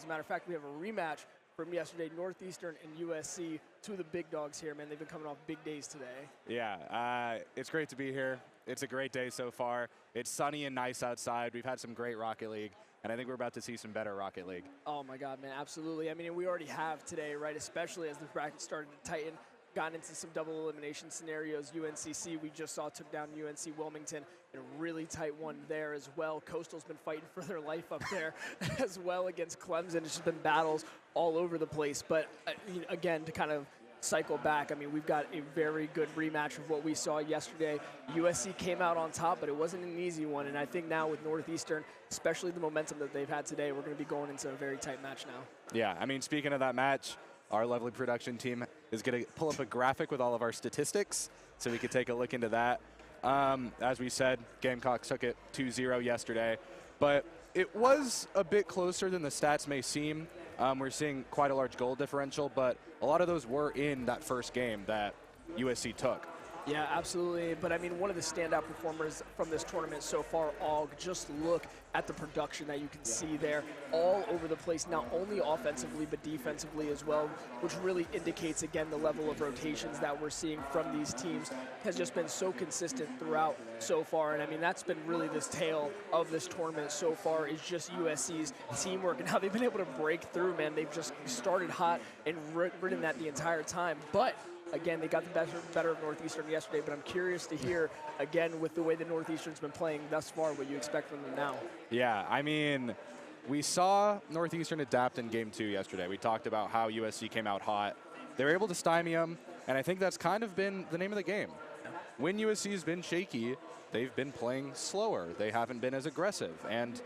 As a matter of fact, we have a rematch from yesterday, Northeastern and USC, two of the big dogs here, man. They've been coming off big days today. Yeah, it's great to be here. It's a great day so far. It's sunny and nice outside. We've had some great Rocket League, and I think we're about to see some better Rocket League. Oh, my God, man, absolutely. I mean, we already have today, right, especially as the bracket started to tighten. Gotten into some double elimination scenarios. UNCC, we just saw, took down UNC Wilmington in a really tight one there as well. Coastal's been fighting for their life up there as well against Clemson. It's just been battles all over the place. But, again, to kind of cycle back, I mean, we've got a very good rematch of what we saw yesterday. USC came out on top, but it wasn't an easy one. And I think now with Northeastern, especially the momentum that they've had today, we're going to be going into a very tight match now. Yeah, I mean, speaking of that match, our lovely production team is going to pull up a graphic with all of our statistics so we could take a look into that. As we said, Gamecocks took it 2-0 yesterday, but it was a bit closer than the stats may seem. We're seeing quite a large goal differential, but a lot of those were in that first game that USC took. Yeah, absolutely. But, I mean, one of the standout performers from this tournament so far, Og, just look at the production that you can see there all over the place, not only offensively but defensively as well, which really indicates, again, the level of rotations that we're seeing from these teams has just been so consistent throughout so far. And, I mean, that's been really this tale of this tournament so far is just USC's teamwork and how they've been able to break through, man. They've just started hot and ridden that the entire time. But again, they got the better of Northeastern yesterday, but I'm curious to hear, again, with the way the Northeastern's been playing thus far, what you expect from them now. Yeah, I mean, we saw Northeastern adapt in Game 2 yesterday. We talked about how USC came out hot. They were able to stymie them, and I think that's kind of been the name of the game. When USC's been shaky, they've been playing slower. They haven't been as aggressive, and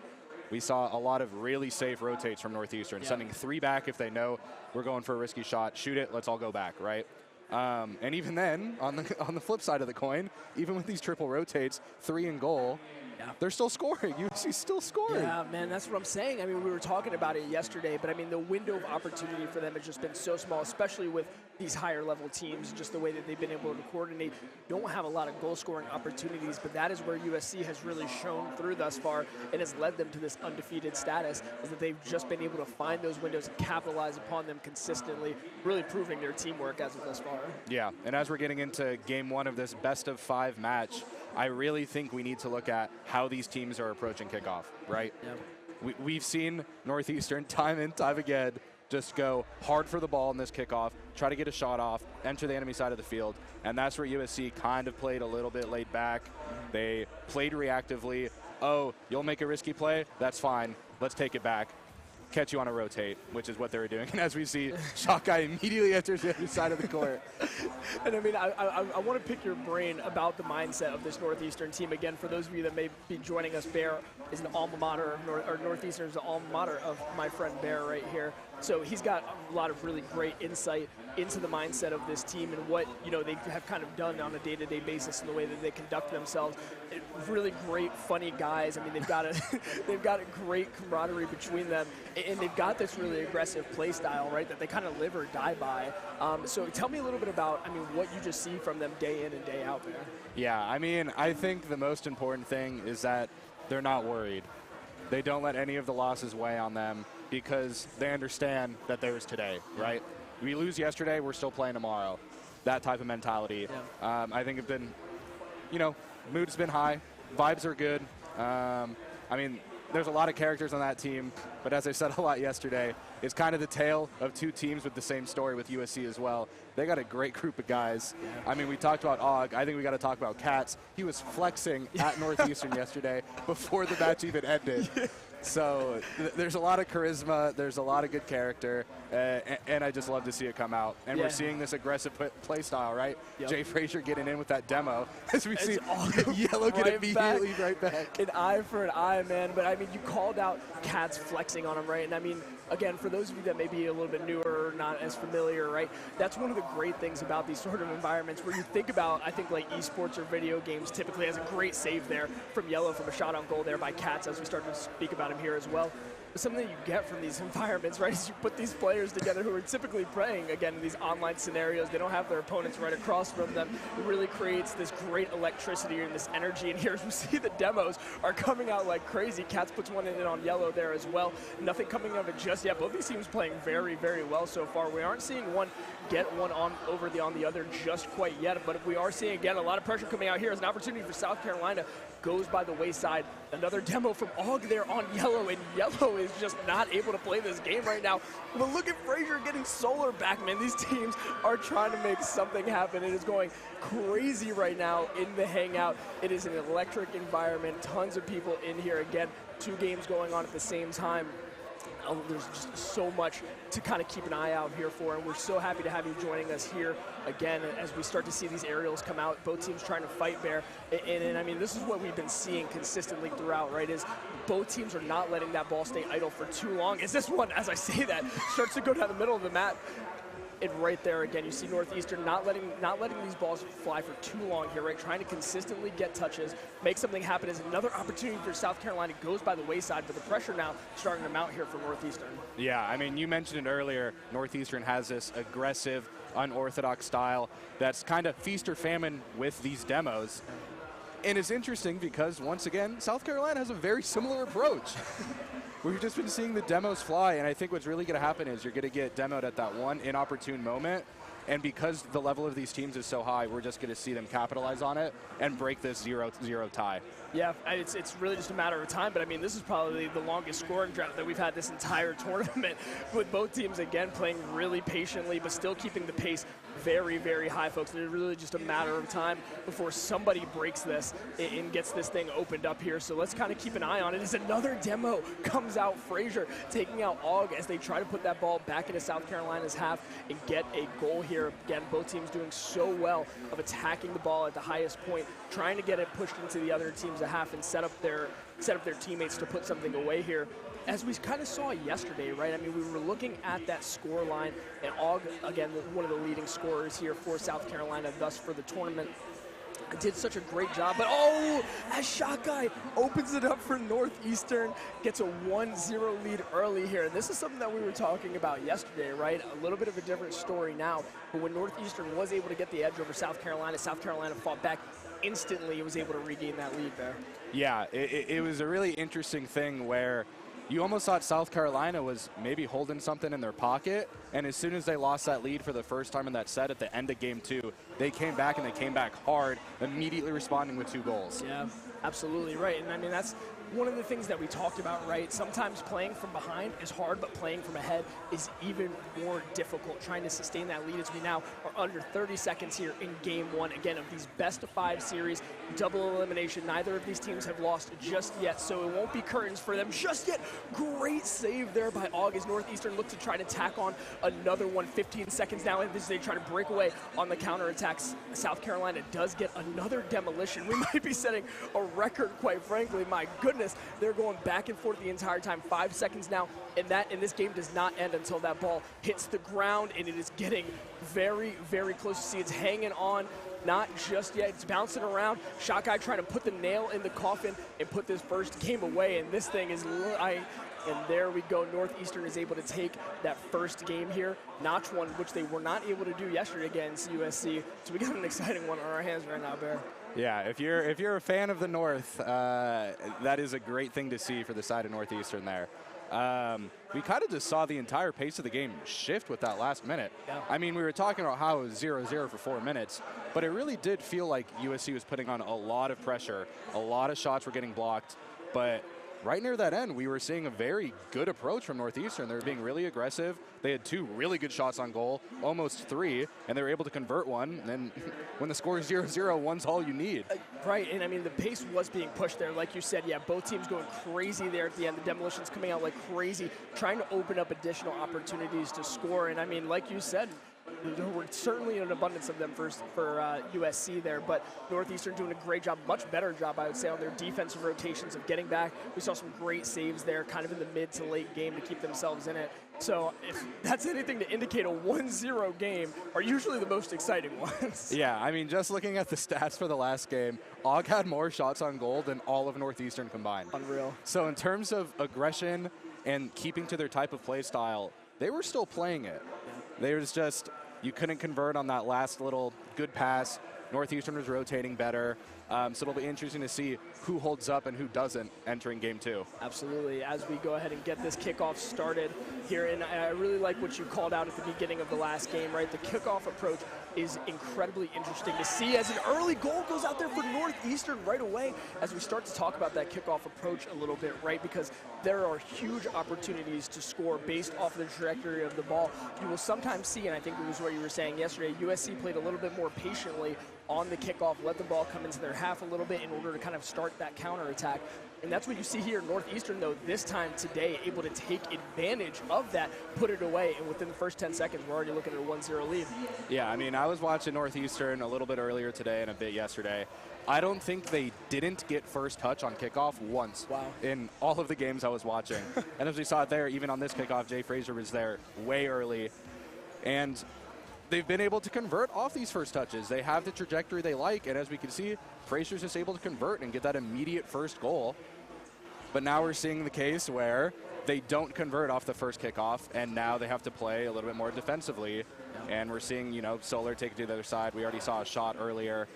we saw a lot of really safe rotates from Northeastern, sending 3 back if they know we're going for a risky shot. Shoot it, let's all go back, right? And even then, on the flip side of the coin, even with these triple rotates, 3 in goal, they're still scoring. USC's still scoring. Yeah, man, that's what I'm saying. I mean, we were talking about it yesterday, but I mean, the window of opportunity for them has just been so small, especially with these higher level teams, just the way that they've been able to coordinate. Don't have a lot of goal scoring opportunities, but that is where USC has really shown through thus far and has led them to this undefeated status, is that they've just been able to find those windows and capitalize upon them consistently, really proving their teamwork as of thus far. Yeah, and as we're getting into Game 1 of this best-of-5 match, I really think we need to look at how these teams are approaching kickoff, right? Yeah. We've seen Northeastern time and time again just go hard for the ball in this kickoff, try to get a shot off, enter the enemy side of the field, and that's where USC kind of played a little bit laid back. They played reactively. Oh, you'll make a risky play? That's fine. Let's take it back. Catch you on a rotate, which is what they were doing. And as we see, Shot Guy immediately enters the other side of the court. And I mean, I want to pick your brain about the mindset of this Northeastern team. Again, for those of you that may be joining us, Bear is an alma mater, or Northeastern is the alma mater of my friend Bear right here. So he's got a lot of really great insight into the mindset of this team and what, you know, they have kind of done on a day-to-day basis in the way that they conduct themselves. Really great, funny guys. I mean, they've got a great camaraderie between them, and they've got this really aggressive play style, right, that they kind of live or die by. So tell me a little bit about, I mean, what you just see from them day in and day out there. Yeah, I mean, I think the most important thing is that they're not worried. They don't let any of the losses weigh on them because they understand that there's today, right? We lose yesterday, we're still playing tomorrow. That type of mentality. Yeah. I think it's been, you know, mood's been high, vibes are good. I mean, there's a lot of characters on that team, but as I said a lot yesterday, it's kind of the tale of two teams with the same story with USC as well. They got a great group of guys. Yeah. I mean, we talked about Og. I think we got to talk about Katz. He was flexing at Northeastern yesterday before the match even ended. So there's a lot of charisma, there's a lot of good character, and I just love to see it come out. And we're seeing this aggressive play style, right? Yep. Jay Frazier getting in with that demo. As we see Yellow get immediately right back. An eye for an eye, man. But, I mean, you called out Katz flexing on him, right? And, I mean, again, for those of you that may be a little bit newer or not as familiar, right, that's one of the great things about these sort of environments where you think about, I think, like esports or video games typically has a great save there from Yellow from a shot on goal there by Katz, as we start to speak about him here as well. something that you get from these environments, right, is you put these players together who are typically playing, again, in these online scenarios. They don't have their opponents right across from them. It really creates this great electricity and this energy. And here, as we see, the demos are coming out like crazy. Cats puts one in on yellow there as well. Nothing coming of it just yet. Both these teams playing very, very well so far. We aren't seeing one get one on the other just quite yet, but we are seeing, again, a lot of pressure coming out here as an opportunity for South Carolina. Goes by the wayside. Another demo from Og there on yellow, and yellow is just not able to play this game right now. But look at Frazier getting solar back, man. These teams are trying to make something happen. It is going crazy right now in the hangout. It is an electric environment. Tons of people in here. Again, 2 games going on at the same time. There's just so much to kind of keep an eye out here for, and we're so happy to have you joining us here again as we start to see these aerials come out, both teams trying to fight Bear. And I mean, this is what we've been seeing consistently throughout, right, is both teams are not letting that ball stay idle for too long. As this one, as I say that, starts to go down the middle of the mat. And right there again, you see Northeastern not letting these balls fly for too long here, right? Trying to consistently get touches, make something happen. Is another opportunity for South Carolina. Goes by the wayside, but the pressure now starting to mount here for Northeastern. Yeah, I mean, you mentioned it earlier. Northeastern has this aggressive, unorthodox style that's kind of feast or famine with these demos. And it's interesting because, once again, South Carolina has a very similar approach. We've just been seeing the demos fly, and I think what's really going to happen is you're going to get demoed at that one inopportune moment, and because the level of these teams is so high, we're just going to see them capitalize on it and break this 0-0 tie. Yeah, it's really just a matter of time, but I mean, this is probably the longest scoring drought that we've had this entire tournament, with both teams, again, playing really patiently, but still keeping the pace very, very high, folks. It's really just a matter of time before somebody breaks this and gets this thing opened up here. So let's kind of keep an eye on it. As another demo comes out, Frazier taking out Og as they try to put that ball back into South Carolina's half and get a goal here. Again, both teams doing so well of attacking the ball at the highest point, trying to get it pushed into the other team's half and set up their teammates to put something away here. As we kind of saw yesterday, right? I mean, we were looking at that score line, and Og, again, one of the leading scorers here for South Carolina, thus for the tournament, did such a great job. But oh, as Shot Guy opens it up for Northeastern, gets a 1-0 lead early here. And this is something that we were talking about yesterday, right? A little bit of a different story now. But when Northeastern was able to get the edge over South Carolina fought back instantly. It was able to regain that lead there. Yeah, it was a really interesting thing where you almost thought South Carolina was maybe holding something in their pocket, and as soon as they lost that lead for the first time in that set at the end of game 2, they came back, and they came back hard, immediately responding with 2 goals. Yeah, absolutely right. And I mean, that's one of the things that we talked about, right? Sometimes playing from behind is hard, but playing from ahead is even more difficult. Trying to sustain that lead as we now are under 30 seconds here in game 1, again, of these best-of-5 series, double elimination. Neither of these teams have lost just yet, so it won't be curtains for them just yet. Great save there by Og as Northeastern look to try to tack on another one. 15 seconds now, and they try to break away on the counterattacks. South Carolina does get another demolition. We might be setting a record, quite frankly. My goodness. They're going back and forth the entire time. 5 seconds now, and this game does not end until that ball hits the ground, and it is getting very, very close. You see it's hanging on. Not just yet. It's bouncing around. Shot Guy trying to put the nail in the coffin and put this first game away, and this thing is and there we go. Northeastern is able to take that first game here, notch one, which they were not able to do yesterday against USC. So we got an exciting one on our hands right now, Bear. Yeah, if you're a fan of the North, that is a great thing to see for the side of Northeastern there. We kind of just saw the entire pace of the game shift with that last minute. Yeah. I mean, we were talking about how it was 0-0 for 4 minutes, but it really did feel like USC was putting on a lot of pressure. A lot of shots were getting blocked, but right near that end, we were seeing a very good approach from Northeastern. They were being really aggressive. They had 2 really good shots on goal, almost 3, and they were able to convert one. And then when the score is 0-0, one's all you need. Right, and I mean, the pace was being pushed there. Like you said, yeah, both teams going crazy there at the end. The demolitions coming out like crazy, trying to open up additional opportunities to score. And I mean, like you said, there were certainly an abundance of them for USC there, but Northeastern doing a great job, much better job, I would say, on their defensive rotations of getting back. We saw some great saves there, kind of in the mid to late game to keep themselves in it. So if that's anything to indicate, a 1-0 game are usually the most exciting ones. Yeah, I mean, just looking at the stats for the last game, Og had more shots on goal than all of Northeastern combined. Unreal. So in terms of aggression, and keeping to their type of play style, they were still playing it. There was just, you couldn't convert on that last little good pass. Northeastern was rotating better. So it'll be interesting to see who holds up and who doesn't entering game 2. Absolutely. As we go ahead and get this kickoff started here, and I really like what you called out at the beginning of the last game, right? The kickoff approach is incredibly interesting to see as an early goal goes out there for Northeastern right away as we start to talk about that kickoff approach a little bit, right? Because there are huge opportunities to score based off the trajectory of the ball. You will sometimes see, and I think it was what you were saying yesterday, USC played a little bit more patiently on the kickoff, let the ball come into their half a little bit in order to kind of start that counterattack. And that's what you see here. Northeastern, though, this time today, able to take advantage of that, put it away, and within the first 10 seconds, we're already looking at a 1-0 lead. Yeah, I mean, I was watching Northeastern a little bit earlier today and a bit yesterday. I don't think they didn't get first touch on kickoff once in all of the games I was watching. And as we saw it there, even on this kickoff, Jay Frazier was there way early. And they've been able to convert off these first touches. They have the trajectory they like, and as we can see, Frazier's just able to convert and get that immediate first goal. But now we're seeing the case where they don't convert off the first kickoff, and now they have to play a little bit more defensively. And we're seeing, you know, Solar take it to the other side. We already saw a shot earlier.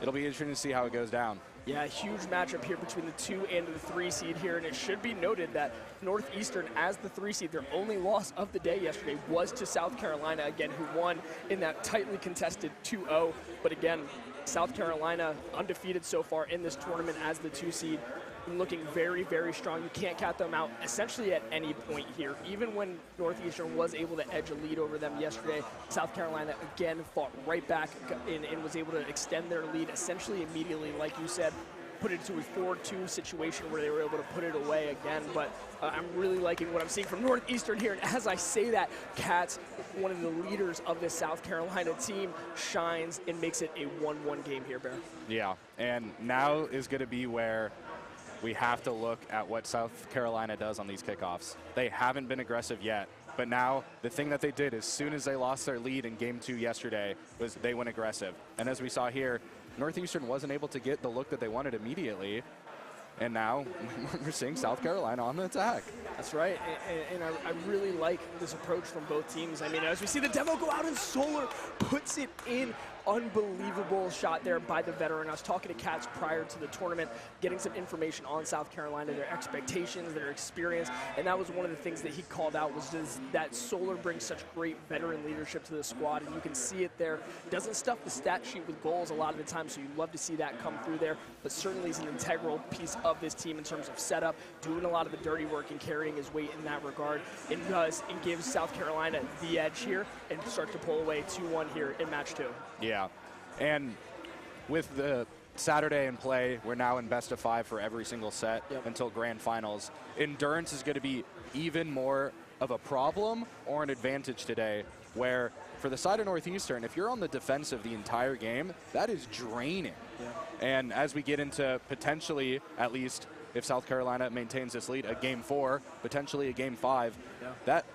It'll be interesting to see how it goes down. Yeah, huge matchup here between the 2 and the 3 seed here, and it should be noted that Northeastern, as the 3 seed, their only loss of the day yesterday was to South Carolina, again, who won in that tightly contested 2-0. But again, South Carolina undefeated so far in this tournament as the 2 seed, looking very, very strong. You can't count them out essentially at any point here. Even when Northeastern was able to edge a lead over them yesterday, South Carolina again fought right back and was able to extend their lead essentially immediately, like you said, put it to a 4-2 situation where they were able to put it away again. But I'm really liking what I'm seeing from Northeastern here. And as I say that, Cats, one of the leaders of this South Carolina team, shines and makes it a 1-1 game here, Bear. Yeah, and now is going to be where we have to look at what South Carolina does on these kickoffs. They haven't been aggressive yet, but now the thing that they did as soon as they lost their lead in game 2 yesterday was they went aggressive. And as we saw here, Northeastern wasn't able to get the look that they wanted immediately, and now we're seeing South Carolina on the attack. That's right, and I really like this approach from both teams. I mean, as we see the demo go out and Solar puts it in. Unbelievable shot there by the veteran. I was talking to Cats prior to the tournament, getting some information on South Carolina, their expectations, their experience, and that was one of the things that he called out was just that Solar brings such great veteran leadership to the squad, and you can see it there. Doesn't stuff the stat sheet with goals a lot of the time, so you'd love to see that come through there, but certainly is an integral piece of this team in terms of setup, doing a lot of the dirty work and carrying his weight in that regard. It gives South Carolina the edge here and start to pull away 2-1 here in match 2. Yeah, and with the Saturday in play, we're now in best of 5 for every single set until grand finals. Endurance is going to be even more of a problem or an advantage today, where for the side of Northeastern, if you're on the defensive the entire game, that is draining. And as we get into potentially, at least if South Carolina maintains this lead, a game 4, potentially a game 5, that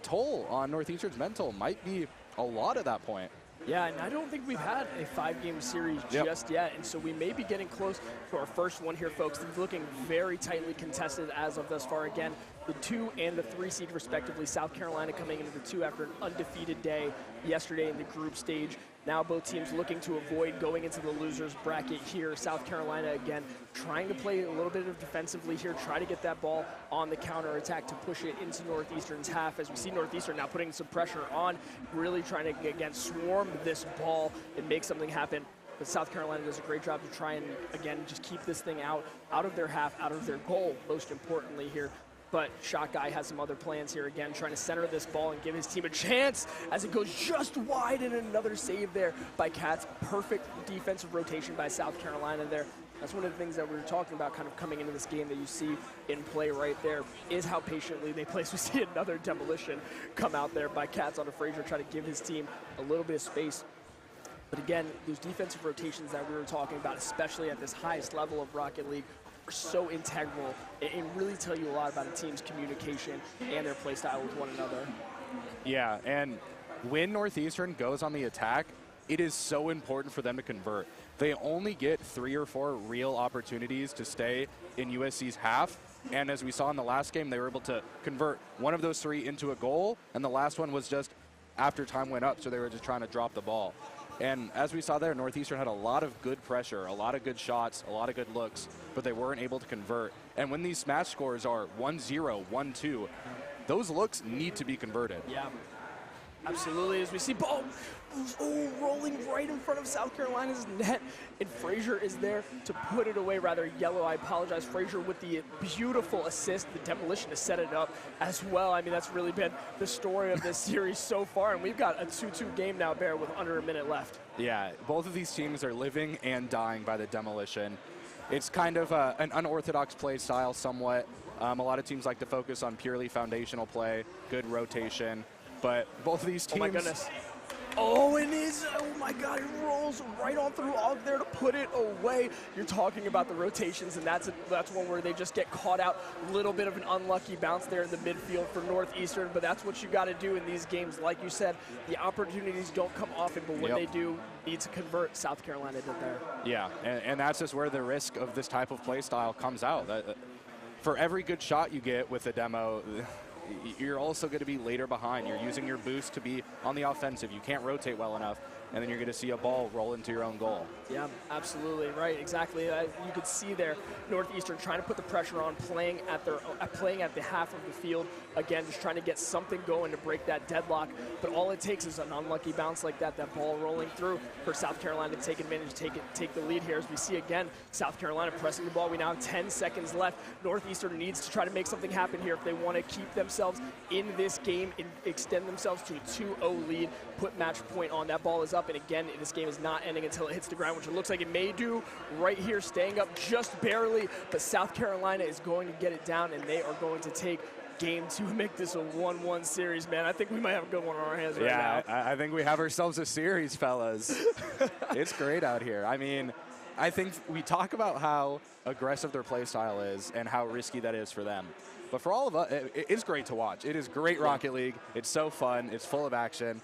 toll on Northeastern's mental might be a lot at that point. Yeah, and I don't think we've had a 5-game series just yet, and so we may be getting close to our first one here, folks. It's looking very tightly contested as of thus far. Again, the 2 and the 3 seed respectively. South Carolina coming into the 2 after an undefeated day yesterday in the group stage. Now both teams looking to avoid going into the losers bracket here. South Carolina, again, trying to play a little bit of defensively here, try to get that ball on the counterattack to push it into Northeastern's half. As we see Northeastern now putting some pressure on, really trying to, again, swarm this ball and make something happen. But South Carolina does a great job to try and, again, just keep this thing out of their half, out of their goal, most importantly here. But Shot Guy has some other plans here again, trying to center this ball and give his team a chance as it goes just wide, and another save there by Cats. Perfect defensive rotation by South Carolina there. That's one of the things that we were talking about kind of coming into this game that you see in play right there is how patiently they play. So we see another demolition come out there by Cats on a Frazier, trying to give his team a little bit of space. But again, those defensive rotations that we were talking about, especially at this highest level of Rocket League, are so integral and really tell you a lot about a team's communication and their play style with one another. Yeah, and when Northeastern goes on the attack, it is so important for them to convert. They only get 3 or 4 real opportunities to stay in USC's half, And as we saw in the last game, they were able to convert one of those 3 into a goal, and the last one was just after time went up, so they were just trying to drop the ball. And as we saw there, Northeastern had a lot of good pressure, a lot of good shots, a lot of good looks, but they weren't able to convert. And when these match scores are 1-0, 1-2, those looks need to be converted. Yeah, absolutely. As we see ball rolling right in front of South Carolina's net, and Frazier is there to put it away. Rather, Yellow, I apologize. Frazier with the beautiful assist, the demolition to set it up as well. I mean, that's really been the story of this series so far, and we've got a 2-2 game now, Bear, with under a minute left. Yeah, both of these teams are living and dying by the demolition. It's kind of an unorthodox play style somewhat. A lot of teams like to focus on purely foundational play, good rotation, but both of these teams... Oh, my goodness. Oh, oh my God, it rolls right on through Og there to put it away. You're talking about the rotations, and that's one where they just get caught out. A little bit of an unlucky bounce there in the midfield for Northeastern, but that's what you got to do in these games. Like you said, the opportunities don't come often, but when they do, need to convert. South Carolina did there. Yeah, and that's just where the risk of this type of play style comes out. For every good shot you get with a demo, you're also going to be later behind. You're using your boost to be on the offensive. You can't rotate well enough, and then you're going to see a ball roll into your own goal. Yeah, absolutely right. Exactly. You could see there Northeastern trying to put the pressure on, playing at the half of the field. Again, just trying to get something going to break that deadlock. But all it takes is an unlucky bounce like that ball rolling through for South Carolina to take advantage, take the lead here. As we see again, South Carolina pressing the ball. We now have 10 seconds left. Northeastern needs to try to make something happen here if they want to keep themselves in this game and extend themselves to a 2-0 lead, put match point on. That ball is up, and again, this game is not ending until it hits the ground, which it looks like it may do right here, staying up just barely, but South Carolina is going to get it down, and they are going to take game 2 and make this a 1-1 series, man. I think we might have a good one on our hands right now. Yeah, I think we have ourselves a series, fellas. It's great out here. I mean, I think we talk about how aggressive their play style is and how risky that is for them. But for all of us, it's great to watch. It is great Rocket League. It's so fun. It's full of action.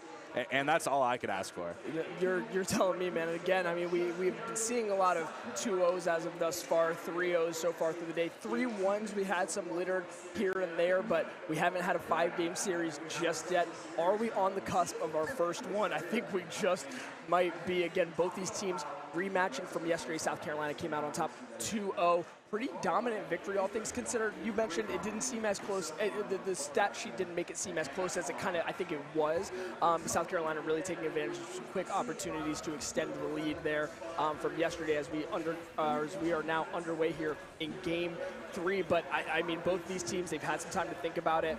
And that's all I could ask for. You're telling me, man. And again, I mean, we've been seeing a lot of 2-0s as of thus far, 3-0s so far through the day. 3-1s, we had some littered here and there, but we haven't had a 5-game series just yet. Are we on the cusp of our first one? I think we just might be. Again, both these teams rematching from yesterday. South Carolina came out on top 2-0. Pretty dominant victory, all things considered. You mentioned it didn't seem as close. The stat sheet didn't make it seem as close as it kind of, I think it was. South Carolina really taking advantage of some quick opportunities to extend the lead there from yesterday as we are now underway here in Game 3. But, I mean, both these teams, they've had some time to think about it.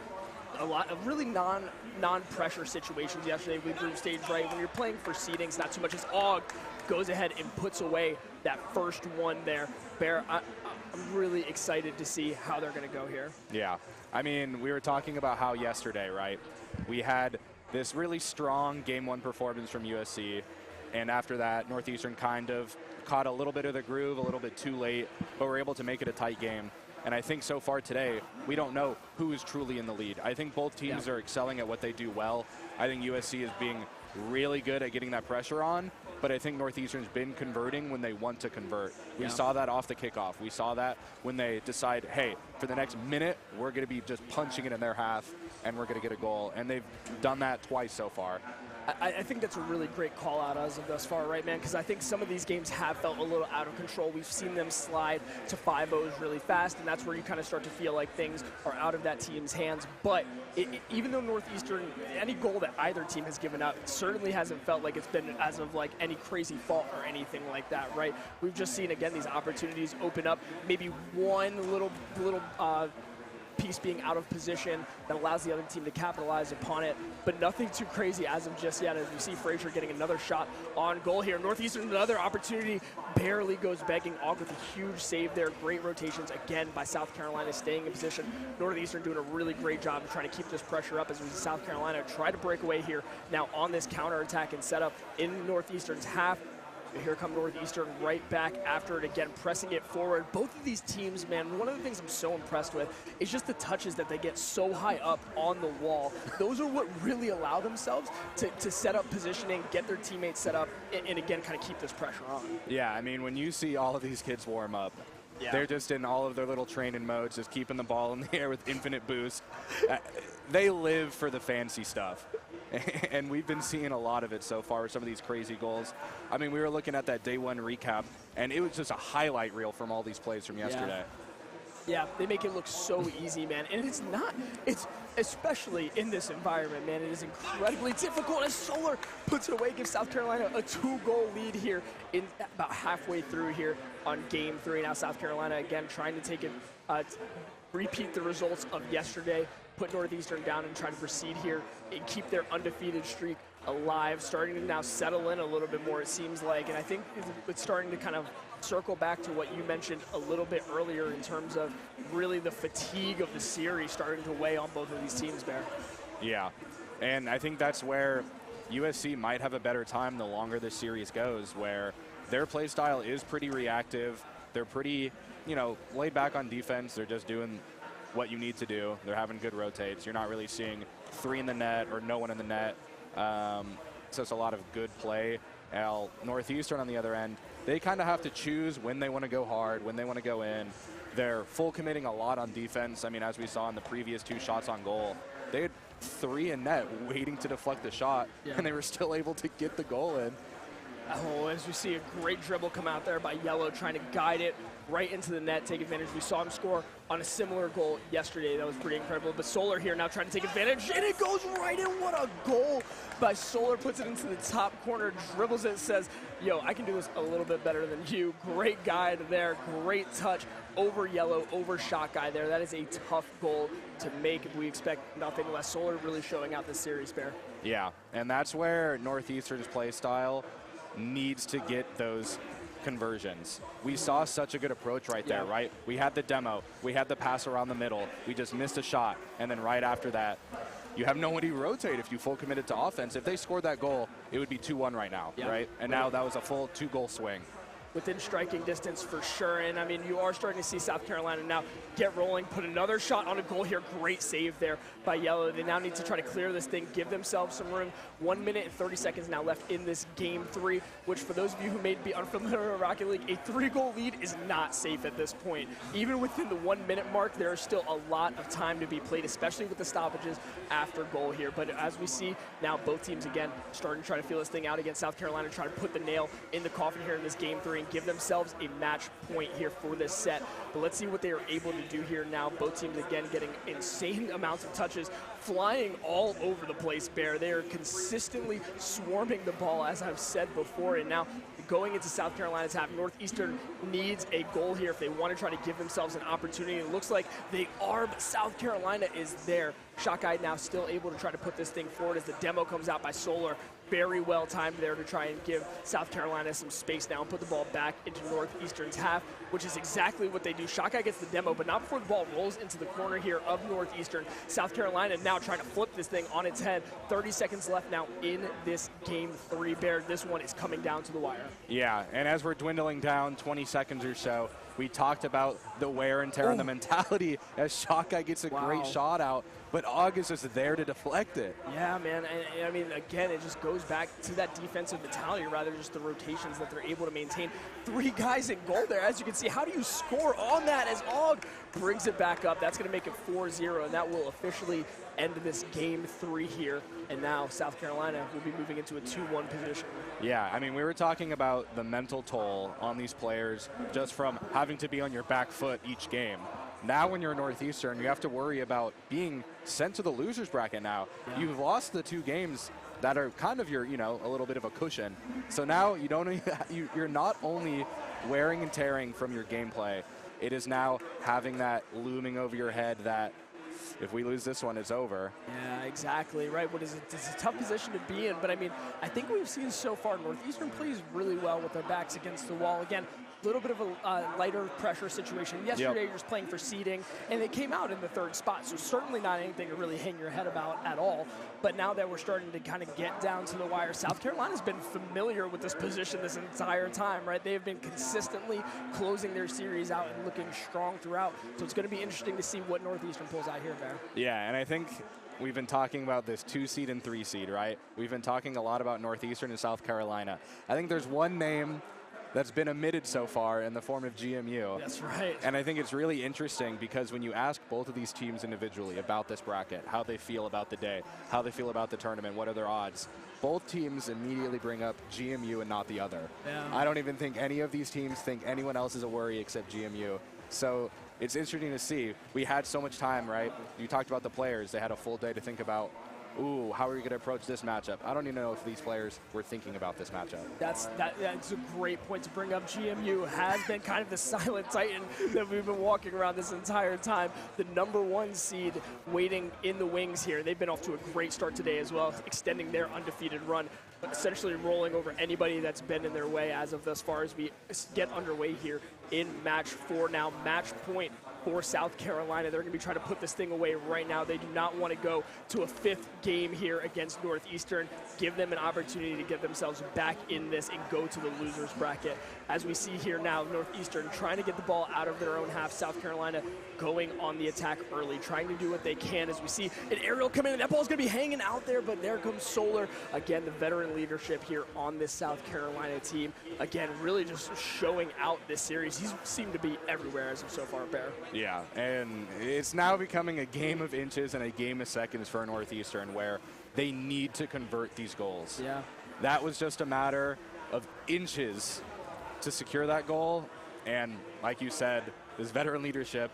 A lot of really non-pressure situations yesterday with group stage, right? When you're playing for seedings, not too much as Og goes ahead and puts away that first one there. Bear, I'm really excited to see how they're going to go here. Yeah. I mean, we were talking about how yesterday, right, we had this really strong Game 1 performance from USC, and after that, Northeastern kind of caught a little bit of the groove, a little bit too late, but were able to make it a tight game. And I think so far today, we don't know who is truly in the lead. I think both teams are excelling at what they do well. I think USC is being really good at getting that pressure on, but I think Northeastern's been converting when they want to convert. We saw that off the kickoff. We saw that when they decide, hey, for the next minute, we're going to be just punching it in their half, and we're going to get a goal. And they've done that twice so far. I think that's a really great call out as of thus far, right, man? Because I think some of these games have felt a little out of control. We've seen them slide to 5-0s really fast, and that's where you kind of start to feel like things are out of that team's hands. But even though Northeastern, any goal that either team has given up, certainly hasn't felt like it's been as of like any crazy fault or anything like that, right? We've just seen, again, these opportunities open up, maybe one little piece being out of position that allows the other team to capitalize upon it, but nothing too crazy as of just yet, as we see Frazier getting another shot on goal here. Northeastern, another opportunity, barely goes begging. Og with a huge save there. Great rotations again by South Carolina staying in position. Northeastern doing a really great job of trying to keep this pressure up as we see South Carolina try to break away here now on this counterattack and set up in Northeastern's half. Here come Northeastern right back after it again, pressing it forward. Both of these teams, man, one of the things I'm so impressed with is just the touches that they get so high up on the wall. Those are what really allow themselves to set up positioning, get their teammates set up, and again, kind of keep this pressure on. Yeah, I mean, when you see all of these kids warm up, Yeah. They're just in all of their little training modes, just keeping the ball in the air with infinite boost. They live for the fancy stuff. And we've been seeing a lot of it so far with some of these crazy goals. I mean, we were looking at that day one recap, and it was just a highlight reel from all these plays from yesterday. Yeah, they make it look so easy, man. And it's not. It's especially in this environment, man. It is incredibly difficult as Solar puts it away, gives South Carolina a 2-goal lead here in about halfway through here on Game 3. Now South Carolina, again, trying to take it, repeat the results of yesterday, put Northeastern down and try to proceed here and keep their undefeated streak alive, starting to now settle in a little bit more, it seems like. And I think it's starting to kind of circle back to what you mentioned a little bit earlier in terms of really the fatigue of the series starting to weigh on both of these teams, Bear. Yeah, and I think that's where USC might have a better time the longer this series goes, where their play style is pretty reactive. They're pretty, laid back on defense. They're just doing what you need to do. They're having good rotates. You're not really seeing 3 in the net or no one in the net. So it's a lot of good play. Now, Northeastern on the other end, they kind of have to choose when they want to go hard, when they want to go in. They're full committing a lot on defense. I mean, as we saw in the previous 2 shots on goal, they had 3 in net waiting to deflect the shot, and they were still able to get the goal in. Oh, as we see a great dribble come out there by Yellow, trying to guide it right into the net, take advantage. We saw him score on a similar goal yesterday. That was pretty incredible. But Solar here now trying to take advantage, and it goes right in. What a goal by Solar. Puts it into the top corner, dribbles it, says, yo, I can do this a little bit better than you. Great guide there, great touch over Yellow, over shot guy there. That is a tough goal to make. We expect nothing less. Solar really showing out this series, Bear. Yeah, and that's where Northeastern's play style needs to get those conversions. We saw such a good approach right there, right? We had the demo, we had the pass around the middle, we just missed a shot, and then right after that, you have nobody to rotate if you full committed to offense. If they scored that goal, it would be 2-1 right now, right? And now that was a full 2-goal swing. Within striking distance for sure. And I mean, you are starting to see South Carolina now get rolling, put another shot on a goal here. Great save there by Yellow. They now need to try to clear this thing, give themselves some room. 1 minute and 30 seconds now left in this Game 3, which for those of you who may be unfamiliar with Rocket League, a 3-goal lead is not safe at this point. Even within the 1 minute mark, there is still a lot of time to be played, especially with the stoppages after goal here. But as we see now, both teams again starting to try to feel this thing out against South Carolina, trying to put the nail in the coffin here in this Game 3 and give themselves a match point here for this set. But let's see what they are able to do here now. Both teams again getting insane amounts of touches, flying all over the place, Bear. They are consistently swarming the ball, as I've said before. And now going into South Carolina's half, Northeastern needs a goal here if they want to try to give themselves an opportunity. It looks like they are, but South Carolina is there. Shot guy now still able to try to put this thing forward as the demo comes out by Solar. Very well timed there to try and give South Carolina some space now and put the ball back into Northeastern's half, which is exactly what they do. Shot guy gets the demo, but not before the ball rolls into the corner here of Northeastern. South Carolina now trying to flip this thing on its head. 30 seconds left now in this Game 3, Bear. This one is coming down to the wire. Yeah, and as we're dwindling down 20 seconds or so, we talked about the wear and tear and the mentality as Shot Guy gets a great shot out, but August is there to deflect it. Yeah, man. And I mean, again, it just goes back to that defensive mentality, rather just the rotations that they're able to maintain. 3 guys in goal there, as you can see. How do you score on that as Og brings it back up? That's going to make it 4-0, and that will officially end this Game 3 here. And now South Carolina will be moving into a 2-1 position. Yeah, I mean, we were talking about the mental toll on these players just from having to be on your back foot each game. Now when you're Northeastern, you have to worry about being sent to the losers bracket now. Yeah. You've lost the 2 games that are kind of your, a little bit of a cushion. So now you're not only wearing and tearing from your gameplay, it is now having that looming over your head that if we lose this one, it's over. Yeah, exactly, right. It's a tough position to be in, but I mean, I think we've seen so far Northeastern plays really well with their backs against the wall. Again, a little bit of a lighter pressure situation. Yesterday, you're just playing for seeding, and they came out in the 3rd spot, so certainly not anything to really hang your head about at all. But now that we're starting to kind of get down to the wire, South Carolina's been familiar with this position this entire time, right? They have been consistently closing their series out and looking strong throughout. So it's going to be interesting to see what Northeastern pulls out here, Bear. Yeah, and I think we've been talking about this 2 seed and 3 seed, right? We've been talking a lot about Northeastern and South Carolina. I think there's one name that's been omitted so far in the form of GMU. That's right. And I think it's really interesting because when you ask both of these teams individually about this bracket, how they feel about the day, how they feel about the tournament, what are their odds, both teams immediately bring up GMU and not the other. Yeah. I don't even think any of these teams think anyone else is a worry except GMU. So it's interesting to see. We had so much time, right? You talked about the players. They had a full day to think about, ooh, how are we going to approach this matchup? I don't even know if these players were thinking about this matchup. That's a great point to bring up. GMU has been kind of the silent titan that we've been walking around this entire time. The #1 seed waiting in the wings here. They've been off to a great start today as well, extending their undefeated run, essentially rolling over anybody that's been in their way as of thus far as we get underway here in match 4 now. Match point for South Carolina. They're going to be trying to put this thing away right now. They do not want to go to a 5th game here against Northeastern. Give them an opportunity to get themselves back in this and go to the losers bracket. As we see here now, Northeastern trying to get the ball out of their own half. South Carolina going on the attack early, trying to do what they can as we see an aerial come in. That ball's going to be hanging out there, but there comes Solar. Again, the veteran leadership here on this South Carolina team. Again, really just showing out this series. He's seemed to be everywhere as of so far, Bear. Yeah, and it's now becoming a game of inches and a game of seconds for Northeastern where they need to convert these goals. Yeah. That was just a matter of inches to secure that goal, and like you said, this veteran leadership,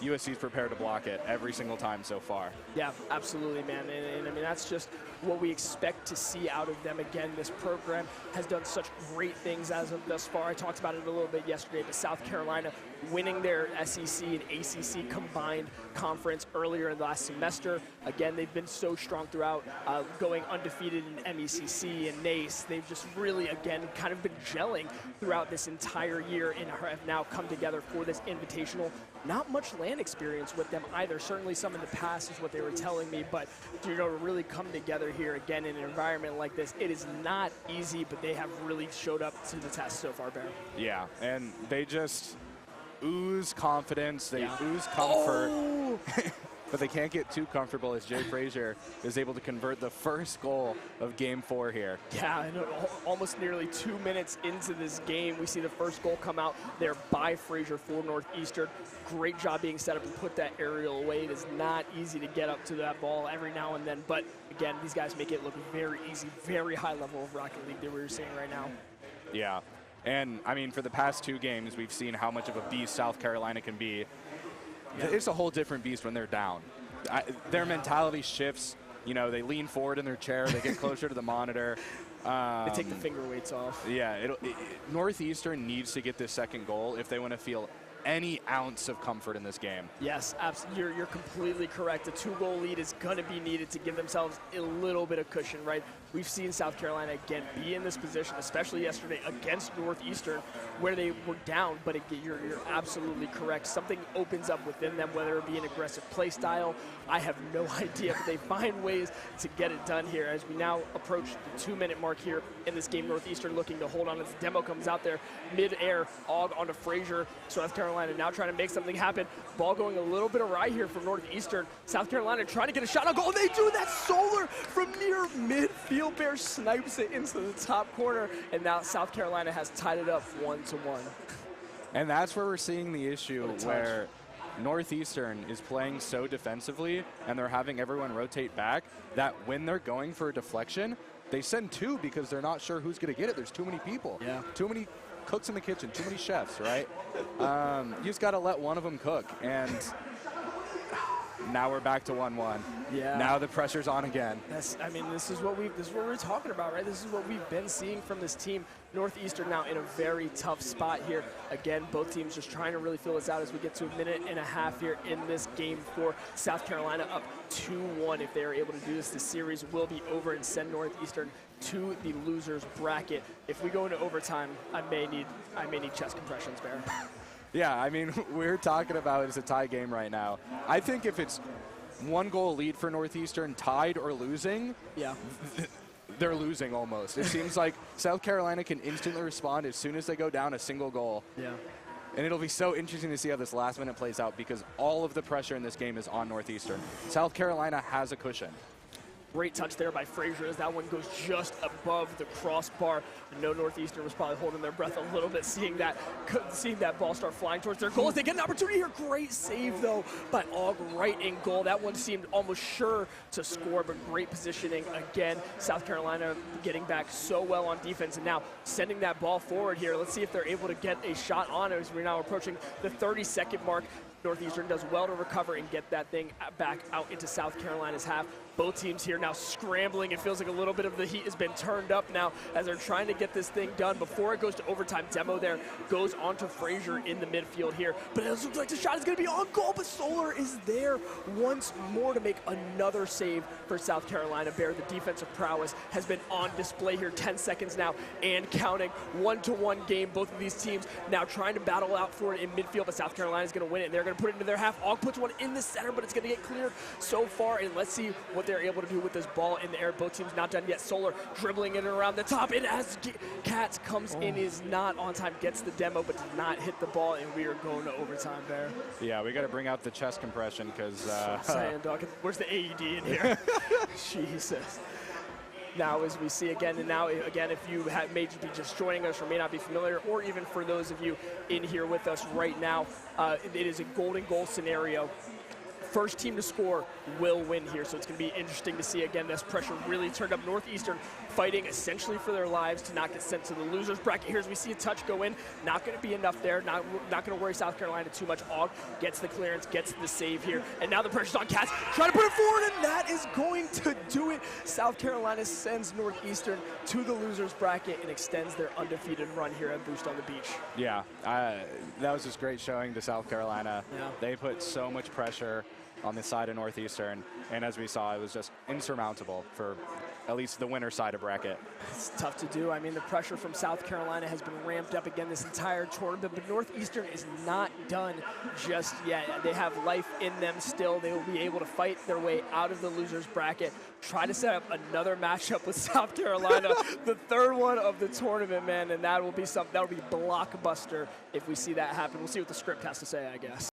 USC's prepared to block it every single time so far. Yeah, absolutely, man. And I mean, that's just what we expect to see out of them. Again, this program has done such great things as of thus far. I talked about it a little bit yesterday, but South Carolina winning their SEC and ACC combined conference earlier in the last semester. Again, they've been so strong throughout, going undefeated in MECC and NACE. They've just really, again, kind of been gelling throughout this entire year and have now come together for this invitational. Not much land experience with them either. Certainly some in the past is what they were telling me, but to really come together here again in an environment like this, it is not easy, but they have really showed up to the test so far, Bear. Yeah, and they just ooze confidence, they ooze comfort, but they can't get too comfortable as Jay Frazier is able to convert the first goal of Game 4 here. Yeah, and almost nearly 2 minutes into this game, we see the first goal come out there by Frazier for Northeastern. Great job being set up to put that aerial away. It is not easy to get up to that ball every now and then, but again, these guys make it look very easy, very high level of Rocket League that we're seeing right now. Yeah, and I mean, for the past 2 games, we've seen how much of a beast South Carolina can be. Yeah. It's a whole different beast when they're down. Their mentality shifts. You know, they lean forward in their chair, they get closer to the monitor. They take the finger weights off. Yeah, Northeastern needs to get this second goal if they want to feel any ounce of comfort in this game. Yes, absolutely. You're completely correct. A 2-goal lead is going to be needed to give themselves a little bit of cushion, right? We've seen South Carolina, again, be in this position, especially yesterday against Northeastern, where they were down, but again, you're absolutely correct. Something opens up within them, whether it be an aggressive play style. I have no idea, but they find ways to get it done here as we now approach the 2-minute mark here in this game. Northeastern looking to hold on as the demo comes out there mid-air, Og onto Frazier. South Carolina now trying to make something happen. Ball going a little bit awry here from Northeastern. South Carolina trying to get a shot on goal. They do that. Solar from near midfield. Bear snipes it into the top corner, and now South Carolina has tied it up 1-1. And that's where we're seeing the issue where Northeastern is playing so defensively and they're having everyone rotate back that when they're going for a deflection, they send 2 because they're not sure who's going to get it. There's too many people. Yeah. Too many cooks in the kitchen, too many chefs, right? You just got to let one of them cook. And now we're back to 1-1. Yeah. Now the pressure's on again. This is what we're talking about, right? This is what we've been seeing from this team. Northeastern now in a very tough spot here. Again, both teams just trying to really fill this out as we get to 1.5 minutes here in this game for South Carolina up 2-1. If they are able to do this, the series will be over and send Northeastern to the losers bracket. If we go into overtime, I may need chest compressions, Bear. Yeah, I mean, we're talking about it's a tie game right now. I think if it's 1-goal lead for Northeastern, tied or losing, yeah, they're losing almost. It seems like South Carolina can instantly respond as soon as they go down a single goal. Yeah. And it'll be so interesting to see how this last minute plays out because all of the pressure in this game is on Northeastern. South Carolina has a cushion. Great touch there by Frazier as that one goes just above the crossbar. I know Northeastern was probably holding their breath a little bit seeing that ball start flying towards their goal. They get an opportunity here. Great save, though, by Aug right in goal. That one seemed almost sure to score, but great positioning. Again, South Carolina getting back so well on defense and now sending that ball forward here. Let's see if they're able to get a shot on it as we're now approaching the 30-second mark. Northeastern does well to recover and get that thing back out into South Carolina's half. Both teams here now scrambling. It feels like a little bit of the heat has been turned up now as they're trying to get this thing done before it goes to overtime. Demo there goes onto Frazier in the midfield here. But it looks like the shot is going to be on goal, but Solar is there once more to make another save for South Carolina. Bear, the defensive prowess has been on display here. 10 seconds now and counting. 1-1 game. Both of these teams now trying to battle out for it in midfield, but South Carolina is going to win it, and they're going to put it into their half. Aug puts one in the center, but it's going to get cleared so far, and let's see what they're able to do with this ball in the air. Both teams not done yet. Solar dribbling it around the top, and as Katz comes in, is not on time, gets the demo, but does not hit the ball, and we are going to overtime there. Yeah, we got to bring out the chest compression because saying, dog, where's the AED in here? Jesus. Now, as we see again, and now again, if you may be just joining us or may not be familiar, or even for those of you in here with us right now, it is a golden goal scenario. First team to score will win here, so it's going to be interesting to see. Again, this pressure really turned up. Northeastern fighting essentially for their lives to not get sent to the losers bracket. Here as we see a touch go in, not going to be enough there. Not going to worry South Carolina too much. Aug gets the clearance, gets the save here, and now the pressure's on Katz. Trying to put it forward, and that is going to do it. South Carolina sends Northeastern to the losers bracket and extends their undefeated run here at Boost on the Beach. Yeah, that was just great showing to South Carolina. Yeah. They put so much pressure on the side of Northeastern, and as we saw, it was just insurmountable for at least the winner side of bracket. It's tough to do. I mean, the pressure from South Carolina has been ramped up again this entire tournament, but Northeastern is not done just yet. They have life in them still. They will be able to fight their way out of the losers bracket, try to set up another matchup with South Carolina, the third one of the tournament, man, and that will be blockbuster if we see that happen. We'll see what the script has to say, I guess.